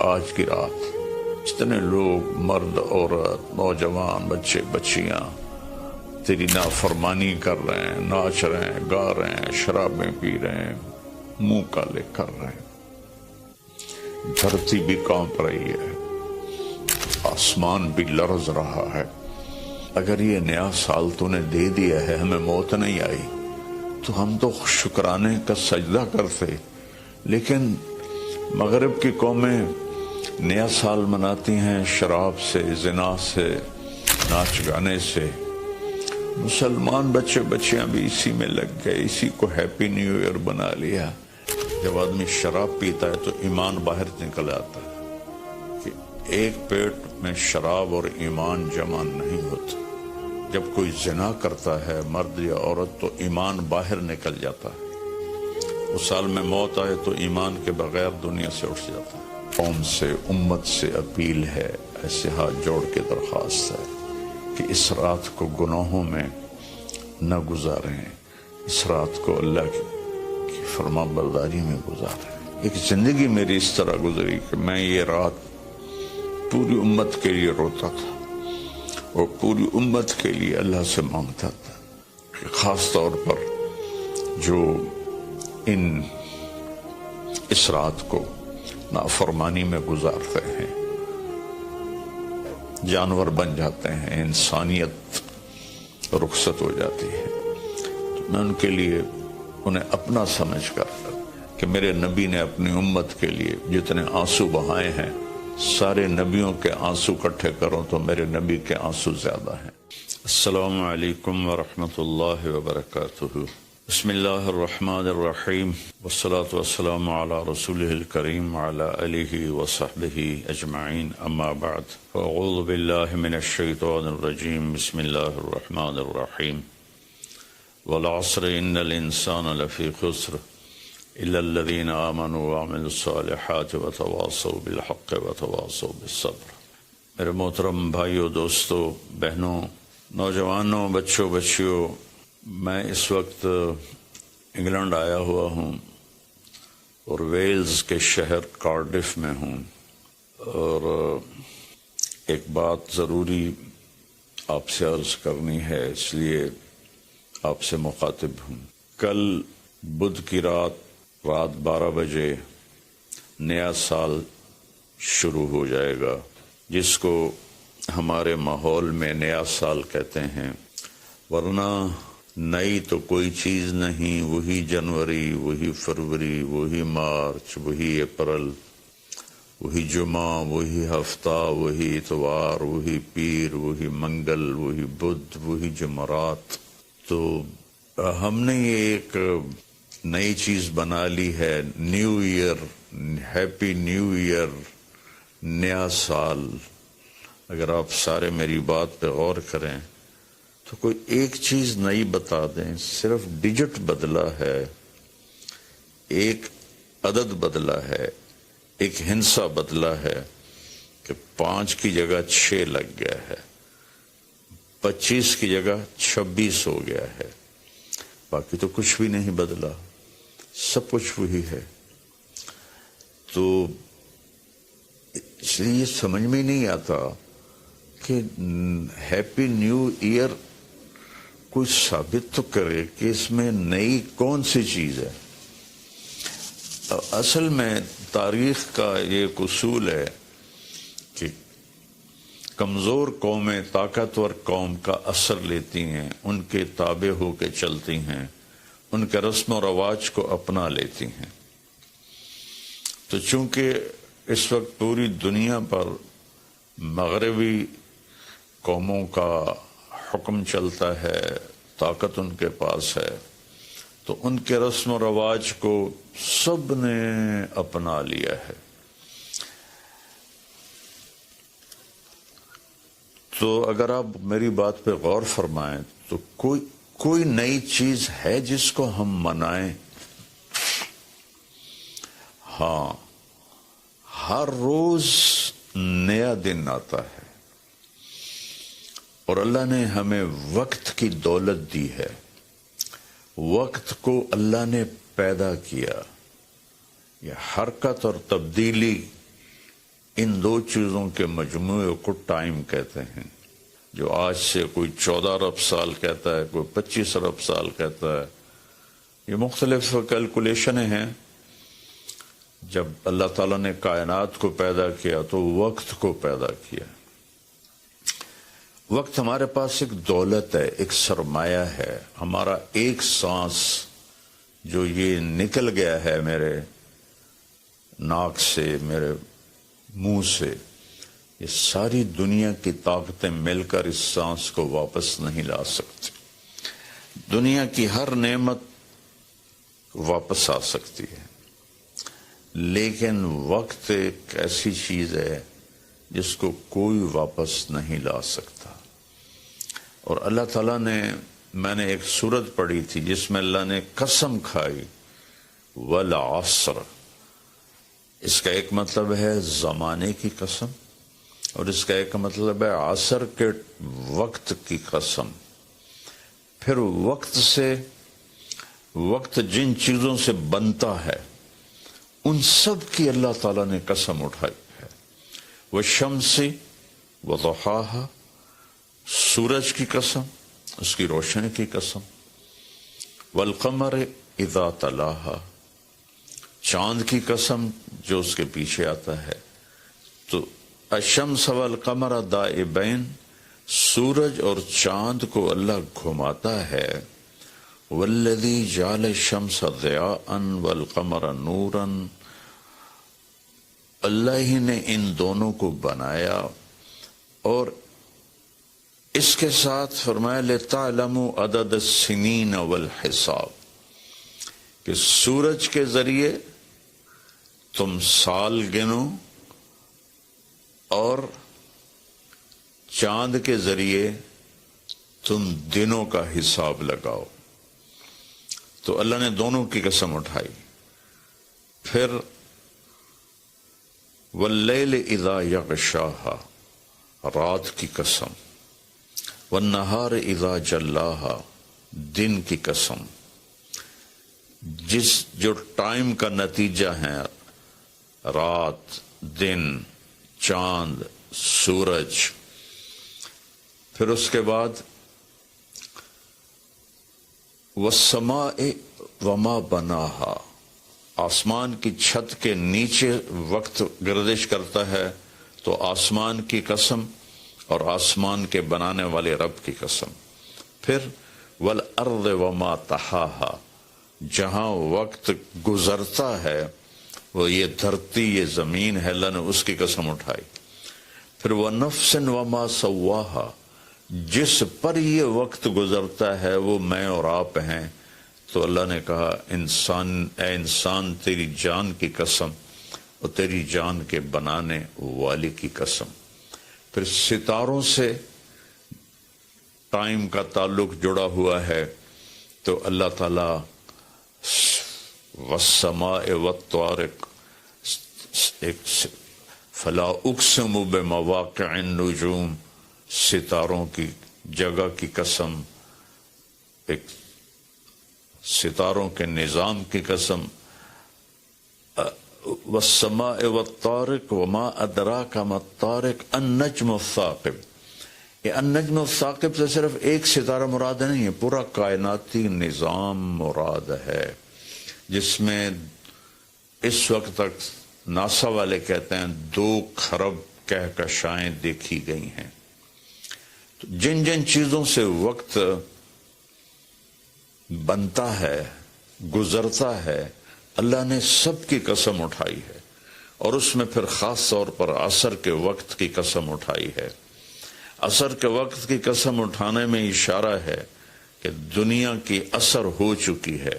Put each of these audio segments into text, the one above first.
آج کی رات جتنے لوگ مرد عورت نوجوان بچے بچیاں تیری نافرمانی کر رہے ہیں، ناچ رہے ہیں، گا رہے ہیں، شرابیں پی رہے ہیں، منہ کالے کر رہے ہیں، دھرتی بھی کانپ رہی ہے، آسمان بھی لرز رہا ہے، اگر یہ نیا سال تو نے دے دیا ہے، ہمیں موت نہیں آئی تو ہم تو شکرانے کا سجدہ کرتے. لیکن مغرب کی قومیں نیا سال مناتی ہیں شراب سے، زنا سے، ناچ گانے سے. مسلمان بچے بچیاں بھی اسی میں لگ گئے، اسی کو ہیپی نیو ایئر بنا لیا. جب آدمی شراب پیتا ہے تو ایمان باہر نکل آتا ہے کہ ایک پیٹ میں شراب اور ایمان جمع نہیں ہوتا. جب کوئی زنا کرتا ہے مرد یا عورت تو ایمان باہر نکل جاتا ہے. اس سال میں موت آئے تو ایمان کے بغیر دنیا سے اٹھ جاتا ہے. قوم سے، امت سے اپیل ہے، ایسے ہاتھ جوڑ کے درخواست ہے کہ اس رات کو گناہوں میں نہ گزاریں، اس رات کو اللہ کی فرما برداری میں گزاریں. ایک زندگی میری اس طرح گزری کہ میں یہ رات پوری امت کے لیے روتا تھا اور پوری امت کے لیے اللہ سے مانگتا تھا. خاص طور پر جو اس رات کو نافرمانی میں گزارتے ہیں، جانور بن جاتے ہیں، انسانیت رخصت ہو جاتی ہے. تو میں ان کے لیے انہیں اپنا سمجھ کر کہ میرے نبی نے اپنی امت کے لیے جتنے آنسو بہائے ہیں، سارے نبیوں کے آنسو اکٹھے کروں تو میرے نبی کے آنسو زیادہ ہیں. السلام علیکم ورحمۃ اللہ وبرکاتہ. بسم اللہ الرحمن الرحیم والصلاة والسلام علی رسولہ الکریم وعلی آلہ وصحبہ اجمعین. اما بعد فاعوذ باللہ من الشیطان الرجیم. بسم اللہ الرحمن الرحیم. والعصر ان الانسان لفی خسر الا الذین آمنوا وعملوا الصالحات وتواصوا بالحق وتواصوا بالصبر. میرے محترم بھائیوں، دوستوں، بہنوں، نوجوانوں، بچوں، بچیوں، میں اس وقت انگلینڈ آیا ہوا ہوں اور ویلز کے شہر کارڈف میں ہوں، اور ایک بات ضروری آپ سے عرض کرنی ہے، اس لیے آپ سے مخاطب ہوں. کل بدھ کی رات 12 بجے نیا سال شروع ہو جائے گا، جس کو ہمارے ماحول میں نیا سال کہتے ہیں. ورنہ نئی تو کوئی چیز نہیں، وہی جنوری، وہی فروری، وہی مارچ، وہی اپریل، وہی جمعہ، وہی ہفتہ، وہی اتوار، وہی پیر، وہی منگل، وہی بدھ، وہی جمعرات. تو ہم نے یہ ایک نئی چیز بنا لی ہے، new year, happy new year, نیا سال. اگر آپ سارے میری بات پہ غور کریں تو کوئی ایک چیز نئی بتا دیں. صرف ڈیجٹ بدلا ہے، ایک عدد بدلا ہے، ایک ہندسہ بدلا ہے کہ 5 کی جگہ 6 لگ گیا ہے، 25 کی جگہ 26 ہو گیا ہے. باقی تو کچھ بھی نہیں بدلا، سب کچھ وہی ہے. تو اس لیے یہ سمجھ میں نہیں آتا کہ ہیپی نیو ایئر کچھ ثابت تو کرے کہ اس میں نئی کون سی چیز ہے. اصل میں تاریخ کا یہ ایک اصول ہے کہ کمزور قومیں طاقتور قوم کا اثر لیتی ہیں، ان کے تابع ہو کے چلتی ہیں، ان کے رسم و رواج کو اپنا لیتی ہیں. تو چونکہ اس وقت پوری دنیا پر مغربی قوموں کا حکم چلتا ہے، طاقت ان کے پاس ہے، تو ان کے رسم و رواج کو سب نے اپنا لیا ہے. تو اگر آپ میری بات پہ غور فرمائیں تو کوئی نئی چیز ہے جس کو ہم منائیں؟ ہاں، ہر روز نیا دن آتا ہے اور اللہ نے ہمیں وقت کی دولت دی ہے. وقت کو اللہ نے پیدا کیا. یہ حرکت اور تبدیلی ان دو چیزوں کے مجموعے کو ٹائم کہتے ہیں. جو آج سے کوئی 14 ارب سال کہتا ہے، کوئی 25 ارب سال کہتا ہے، یہ مختلف کیلکولیشنیں ہیں. جب اللہ تعالیٰ نے کائنات کو پیدا کیا تو وقت کو پیدا کیا. وقت ہمارے پاس ایک دولت ہے، ایک سرمایہ ہے. ہمارا ایک سانس جو یہ نکل گیا ہے میرے ناک سے، میرے منہ سے، یہ ساری دنیا کی طاقتیں مل کر اس سانس کو واپس نہیں لا سکتی. دنیا کی ہر نعمت واپس آ سکتی ہے، لیکن وقت ایک ایسی چیز ہے جس کو کوئی واپس نہیں لا سکتا. اور اللہ تعالیٰ نے، میں نے ایک سورت پڑھی تھی جس میں اللہ نے قسم کھائی، والعصر. اس کا ایک مطلب ہے زمانے کی قسم، اور اس کا ایک مطلب ہے عصر کے وقت کی قسم. پھر وقت جن چیزوں سے بنتا ہے ان سب کی اللہ تعالیٰ نے قسم اٹھائی ہے. والشمس وضحاها، سورج کی قسم، اس کی روشنی کی قسم. والقمر اذا تلاها، چاند کی قسم جو اس کے پیچھے آتا ہے. تو الشمس والقمر دائبین، سورج اور چاند کو اللہ گھماتا ہے. والذی جعل الشمس ضیاء والقمر نورا، اللہ ہی نے ان دونوں کو بنایا. اور اس کے ساتھ فرمایا لِتَعْلَمُوا عَدَدَ السِّنِينَ وَالْحِسَابِ، کہ سورج کے ذریعے تم سال گنو اور چاند کے ذریعے تم دنوں کا حساب لگاؤ. تو اللہ نے دونوں کی قسم اٹھائی. پھر واللیل اذا یغشاہا، رات کی قسم. والنہار اذا جلاہا، دن کی قسم. جو ٹائم کا نتیجہ ہے، رات، دن، چاند، سورج. پھر اس کے بعد والسماء وما بناہا، آسمان کی چھت کے نیچے وقت گردش کرتا ہے تو آسمان کی قسم اور آسمان کے بنانے والے رب کی قسم. پھر والارض وما طحاہا، جہاں وقت گزرتا ہے وہ یہ دھرتی، یہ زمین ہے، اللہ نے اس کی قسم اٹھائی. پھر وَنَفْسٍ وَمَا سَوَّاهَا، جس پر یہ وقت گزرتا ہے وہ میں اور آپ ہیں. تو اللہ نے کہا اے انسان تیری جان کی قسم اور تیری جان کے بنانے والی کی قسم. پھر ستاروں سے ٹائم کا تعلق جڑا ہوا ہے. تو اللہ تعالیٰ والسماء والطارق، فلا اقسم بمواقع النجوم، ستاروں کی جگہ کی قسم، ایک ستاروں کے نظام کی قسم. والسماء والطارق وما ادراک ما الطارق النجم الثاقب. یہ النجم الثاقب سے صرف ایک ستارہ مراد نہیں ہے، پورا کائناتی نظام مراد ہے، جس میں اس وقت تک ناسا والے کہتے ہیں 2 کھرب کہکشائیں دیکھی گئی ہیں. تو جن جن چیزوں سے وقت بنتا ہے، گزرتا ہے، اللہ نے سب کی قسم اٹھائی ہے. اور اس میں پھر خاص طور پر عصر کے وقت کی قسم اٹھائی ہے. عصر کے وقت کی قسم اٹھانے میں اشارہ ہے کہ دنیا کی عصر ہو چکی ہے،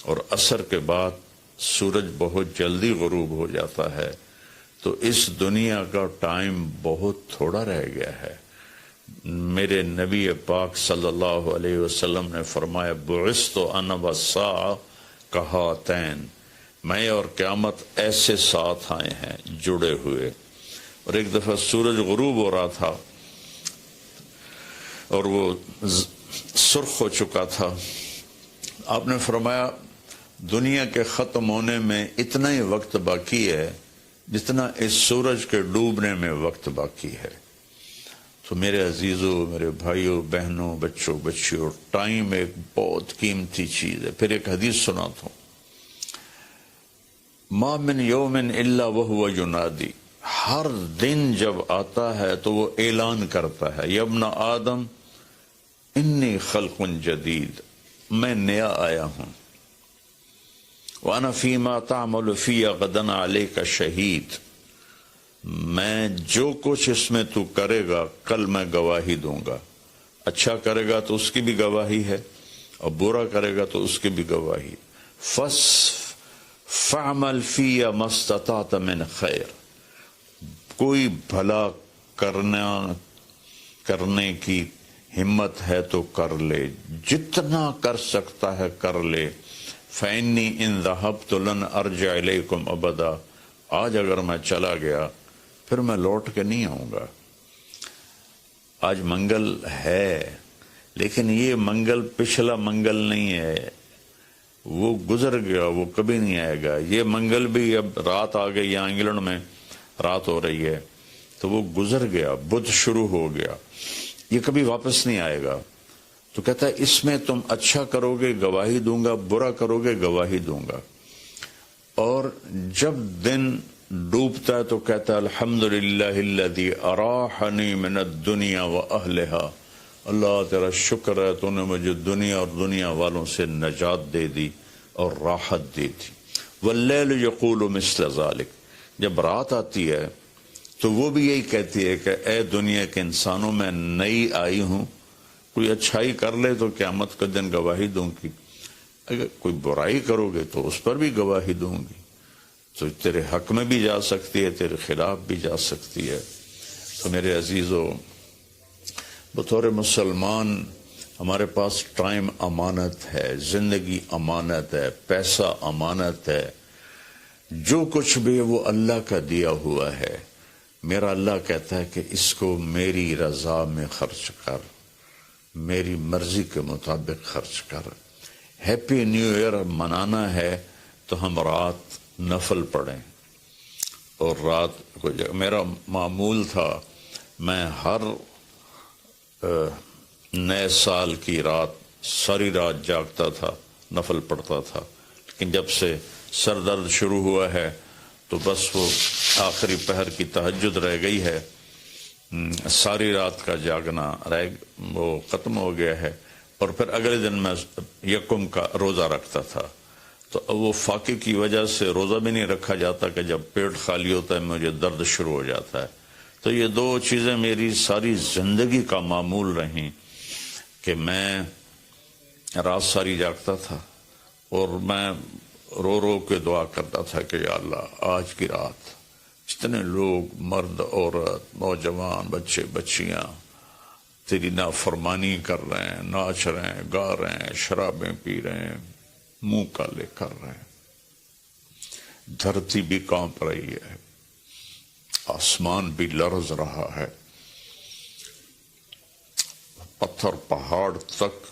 اور عصر کے بعد سورج بہت جلدی غروب ہو جاتا ہے. تو اس دنیا کا ٹائم بہت تھوڑا رہ گیا ہے. میرے نبی پاک صلی اللہ علیہ وسلم نے فرمایا بعثت انا والساعہ کہاتین، میں اور قیامت ایسے ساتھ آئے ہیں جڑے ہوئے. اور ایک دفعہ سورج غروب ہو رہا تھا اور وہ سرخ ہو چکا تھا. آپ نے فرمایا دنیا کے ختم ہونے میں اتنا ہی وقت باقی ہے جتنا اس سورج کے ڈوبنے میں وقت باقی ہے. تو میرے عزیزوں، میرے بھائیوں، بہنوں، بچوں، بچیوں، ٹائم ایک بہت قیمتی چیز ہے. پھر ایک حدیث سناتا ہوں. ما من یوم الا وهو ینادی، ہر دن جب آتا ہے تو وہ اعلان کرتا ہے، یا ابن آدم انی خلق جدید، میں نیا آیا ہوں. وانا فیما تعمل فی غدا علیک شہید، میں جو کچھ اس میں تو کرے گا کل میں گواہی دوں گا. اچھا کرے گا تو اس کی بھی گواہی ہے، اور برا کرے گا تو اس کی بھی گواہی. فعمل فی ما استطعت من خیر، کوئی بھلا کرنے کی ہمت ہے تو کر لے، جتنا کر سکتا ہے کر لے. فإنی ان ذهبت لن ارجع الیکم ابدا، آج اگر میں چلا گیا پھر میں لوٹ کے نہیں آؤں گا. آج منگل ہے، لیکن یہ منگل پچھلا منگل نہیں ہے، وہ گزر گیا، وہ کبھی نہیں آئے گا. یہ منگل بھی اب رات آ گئی، یہاں انگلینڈ میں رات ہو رہی ہے، تو وہ گزر گیا، بدھ شروع ہو گیا، یہ کبھی واپس نہیں آئے گا. تو کہتا ہے اس میں تم اچھا کرو گے گواہی دوں گا، برا کرو گے گواہی دوں گا. اور جب دن ڈوبتا ہے تو کہتا ہے الحمدللہ الذی اراحنی من الدنیا واہلہا، اللہ تیرا شکر ہے تو نے مجھے دنیا اور دنیا والوں سے نجات دے دی اور راحت دی تھی. واللیل یقول مثل ذلک، جب رات آتی ہے تو وہ بھی یہی کہتی ہے کہ اے دنیا کے انسانوں، میں نئی آئی ہوں، کوئی اچھائی کر لے تو قیامت کا دن گواہی دوں گی، اگر کوئی برائی کرو گے تو اس پر بھی گواہی دوں گی. تو تیرے حق میں بھی جا سکتی ہے، تیرے خلاف بھی جا سکتی ہے. تو میرے عزیزو، بطور مسلمان ہمارے پاس ٹائم امانت ہے، زندگی امانت ہے، پیسہ امانت ہے، جو کچھ بھی ہے وہ اللہ کا دیا ہوا ہے. میرا اللہ کہتا ہے کہ اس کو میری رضا میں خرچ کر، میری مرضی کے مطابق خرچ کر. ہیپی نیو ایئر منانا ہے تو ہم رات نفل پڑھیں. اور رات کو میرا معمول تھا، میں ہر نئے سال کی رات ساری رات جاگتا تھا، نفل پڑھتا تھا. لیکن جب سے سر درد شروع ہوا ہے تو بس وہ آخری پہر کی تہجد رہ گئی ہے، ساری رات کا جاگنا وہ ختم ہو گیا ہے. اور پھر اگلے دن میں یکم کا روزہ رکھتا تھا، تو وہ فاقے کی وجہ سے روزہ بھی نہیں رکھا جاتا کہ جب پیٹ خالی ہوتا ہے مجھے درد شروع ہو جاتا ہے. تو یہ دو چیزیں میری ساری زندگی کا معمول رہیں کہ میں رات ساری جاگتا تھا اور میں رو رو کے دعا کرتا تھا کہ یا اللہ آج کی رات جتنے لوگ، مرد، عورت، نوجوان، بچے بچیاں تیری نافرمانی کر رہے ہیں، ناچ رہے ہیں، گا رہے ہیں، شرابیں پی رہے ہیں، منہ کالے کر رہے ہیں، دھرتی بھی کانپ رہی ہے، آسمان بھی لرز رہا ہے، پتھر پہاڑ تک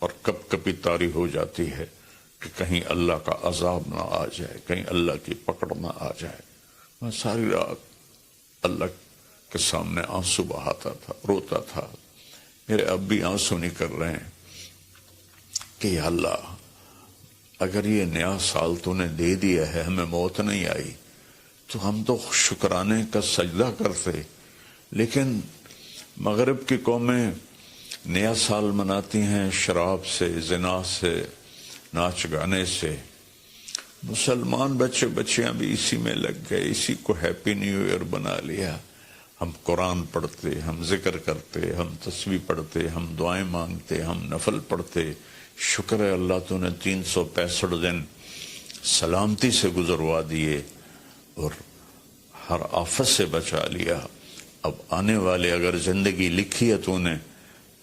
اور کپ کپی طاری ہو جاتی ہے کہ کہیں اللہ کا عذاب نہ آ جائے، کہیں اللہ کی پکڑ نہ آ جائے. میں ساری رات اللہ کے سامنے آنسو بہاتا تھا، روتا تھا. میرے اب بھی آنسو نکل رہے ہیں کہ یا اللہ اگر یہ نیا سال تو نے دے دیا ہے، ہمیں موت نہیں آئی، تو ہم تو شکرانے کا سجدہ کرتے. لیکن مغرب کی قومیں نیا سال مناتی ہیں شراب سے، زنا سے، ناچ گانے سے. مسلمان بچے بچیاں بھی اسی میں لگ گئے، اسی کو ہیپی نیو ایئر بنا لیا. ہم قرآن پڑھتے، ہم ذکر کرتے، ہم تسبیح پڑھتے، ہم دعائیں مانگتے، ہم نفل پڑھتے. شکر ہے اللہ تو نے 365 دن سلامتی سے گزروا دیے اور ہر آفت سے بچا لیا. اب آنے والے اگر زندگی لکھی ہے تو نے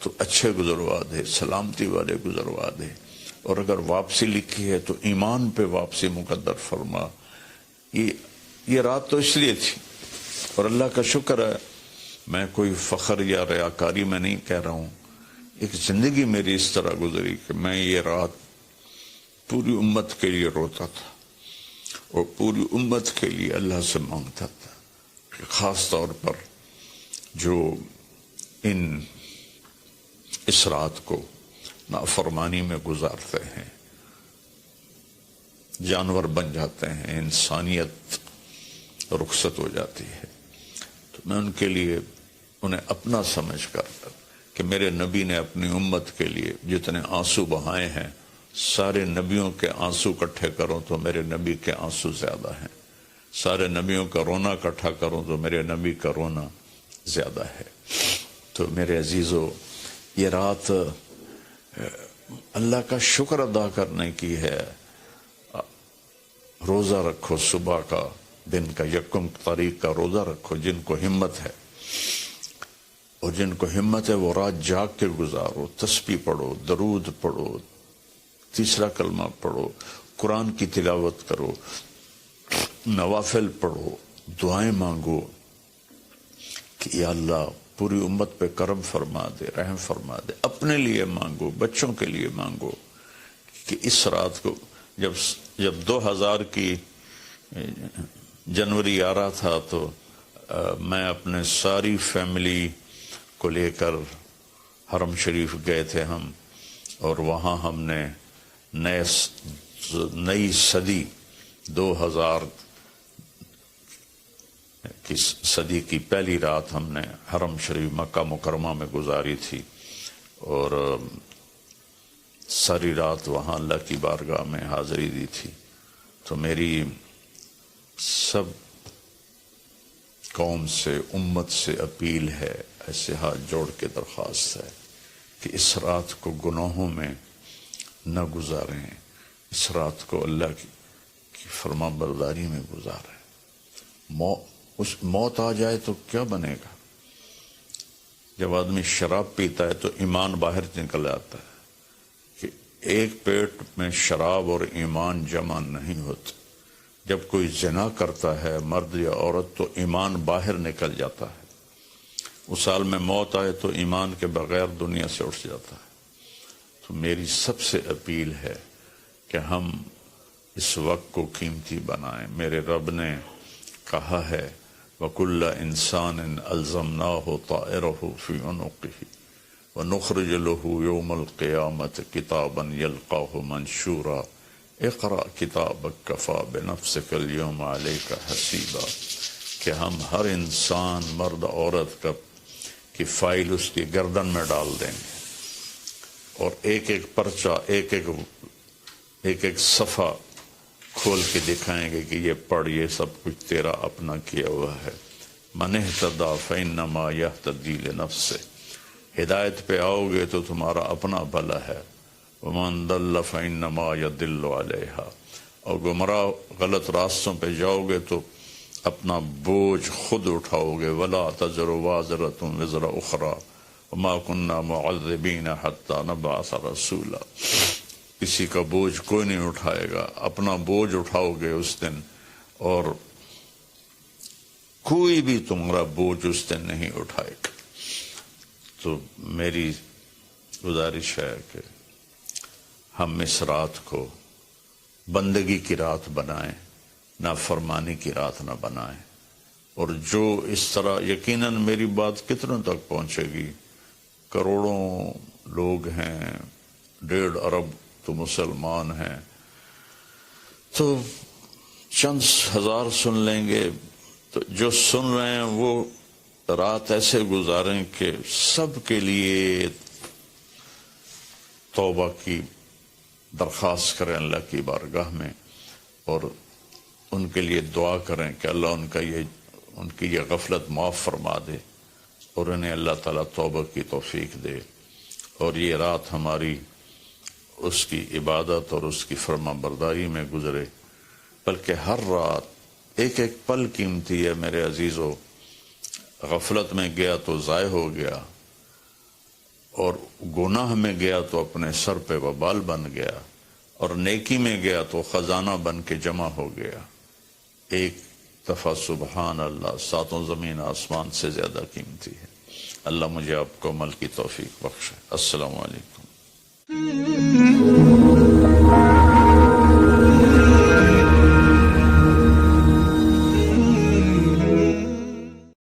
تو اچھے گزروا دے، سلامتی والے گزروا دے. اور اگر واپسی لکھی ہے تو ایمان پہ واپسی مقدر فرما. یہ رات تو اس لیے تھی، اور اللہ کا شکر ہے میں کوئی فخر یا ریاکاری میں نہیں کہہ رہا ہوں. ایک زندگی میری اس طرح گزری کہ میں یہ رات پوری امت کے لیے روتا تھا. اور پوری امت کے لیے اللہ سے مانگتا تھا کہ خاص طور پر جو اس رات کو نافرمانی میں گزارتے ہیں، جانور بن جاتے ہیں، انسانیت رخصت ہو جاتی ہے، تو میں ان کے لیے انہیں اپنا سمجھ کر کہ میرے نبی نے اپنی امت کے لیے جتنے آنسو بہائے ہیں، سارے نبیوں کے آنسو اکٹھے کروں تو میرے نبی کے آنسو زیادہ ہیں، سارے نبیوں کا رونا اکٹھا کروں تو میرے نبی کا رونا زیادہ ہے۔ تو میرے عزیزو، یہ رات اللہ کا شکر ادا کرنے کی ہے۔ روزہ رکھو، صبح کا دن کا یکم تاریخ کا روزہ رکھو جن کو ہمت ہے، اور جن کو ہمت ہے وہ رات جاگ کے گزارو، تسبیح پڑھو، درود پڑھو، تیسرا کلمہ پڑھو، قرآن کی تلاوت کرو، نوافل پڑھو، دعائیں مانگو کہ یا اللہ پوری امت پہ کرم فرما دے، رحم فرما دے۔ اپنے لیے مانگو، بچوں کے لیے مانگو کہ اس رات کو جب 2000 کی جنوری آ رہا تھا تو میں اپنے ساری فیملی کو لے کر حرم شریف گئے تھے ہم، اور وہاں ہم نے نئی صدی 2000 کی صدی کی پہلی رات ہم نے حرم شریف مکہ مکرمہ میں گزاری تھی، اور ساری رات وہاں اللہ کی بارگاہ میں حاضری دی تھی۔ تو میری سب قوم سے، امت سے اپیل ہے، ایسے ہاتھ جوڑ کے درخواست ہے کہ اس رات کو گناہوں میں نہ گزاریں، اس رات کو اللہ کی فرما برداری میں گزاریں۔ موت آ جائے تو کیا بنے گا؟ جب آدمی شراب پیتا ہے تو ایمان باہر نکل آتا ہے کہ ایک پیٹ میں شراب اور ایمان جمع نہیں ہوتے۔ جب کوئی زنا کرتا ہے مرد یا عورت تو ایمان باہر نکل جاتا ہے، اس حال میں موت آئے تو ایمان کے بغیر دنیا سے اٹھ جاتا ہے۔ تو میری سب سے اپیل ہے کہ ہم اس وقت کو قیمتی بنائیں۔ میرے رب نے کہا ہے وَكُلَّ إِنسَانٍ أَلْزَمْنَاهُ طَائِرَهُ فِي عُنُقِهِ وَنُخْرِجُ لَهُ يَوْمَ الْقِيَامَةِ كِتَابًا يَلْقَاهُ مَنْشُورًا اقرأ كِتَابَكَ كَفَى بِنَفْسِكَ الْيَوْمَ عَلَيْكَ حَسِيبًا، کہ ہم ہر انسان مرد عورت کی فائل اس کی گردن میں ڈال دیں گے، اور ایک ایک پرچہ، ایک ایک صفحہ کھول کے دکھائیں گے کہ یہ پڑھ، یہ سب کچھ تیرا اپنا کیا ہوا ہے۔ من اہتدی فإنما یہتدی لنفسہ، ہدایت پہ آؤ گے تو تمہارا اپنا بھلا ہے، ومن ضل فإنما یضل علیہا، اور گمراہ غلط راستوں پہ جاؤ گے تو اپنا بوجھ خود اٹھاؤ گے۔ ولا تزر وازرۃ وزر اخری وما كنا معذبین حتی نبعث رسولا، کسی کا بوجھ کوئی نہیں اٹھائے گا، اپنا بوجھ اٹھاؤ گے اس دن، اور کوئی بھی تمہارا بوجھ اس دن نہیں اٹھائے گا۔ تو میری گزارش ہے کہ ہم اس رات کو بندگی کی رات بنائیں، نافرمانی کی رات نہ بنائیں، اور جو اس طرح، یقیناً میری بات کتنوں تک پہنچے گی، کروڑوں لوگ ہیں، 1.5 ارب تو مسلمان ہیں، تو چند ہزار سن لیں گے، تو جو سن رہے ہیں وہ رات ایسے گزاریں کہ سب کے لیے توبہ کی درخواست کریں اللہ کی بارگاہ میں، اور ان کے لیے دعا کریں کہ اللہ ان کی یہ غفلت معاف فرما دے، اور انہیں اللہ تعالیٰ توبہ کی توفیق دے، اور یہ رات ہماری اس کی عبادت اور اس کی فرما برداری میں گزرے۔ بلکہ ہر رات ایک ایک پل قیمتی ہے میرے عزیزو، غفلت میں گیا تو ضائع ہو گیا، اور گناہ میں گیا تو اپنے سر پہ وبال بن گیا، اور نیکی میں گیا تو خزانہ بن کے جمع ہو گیا۔ ایک دفعہ سبحان اللہ 7 زمین آسمان سے زیادہ قیمتی ہے۔ اللہ مجھے آپ کو عمل کی توفیق بخشے۔ السلام علیکم۔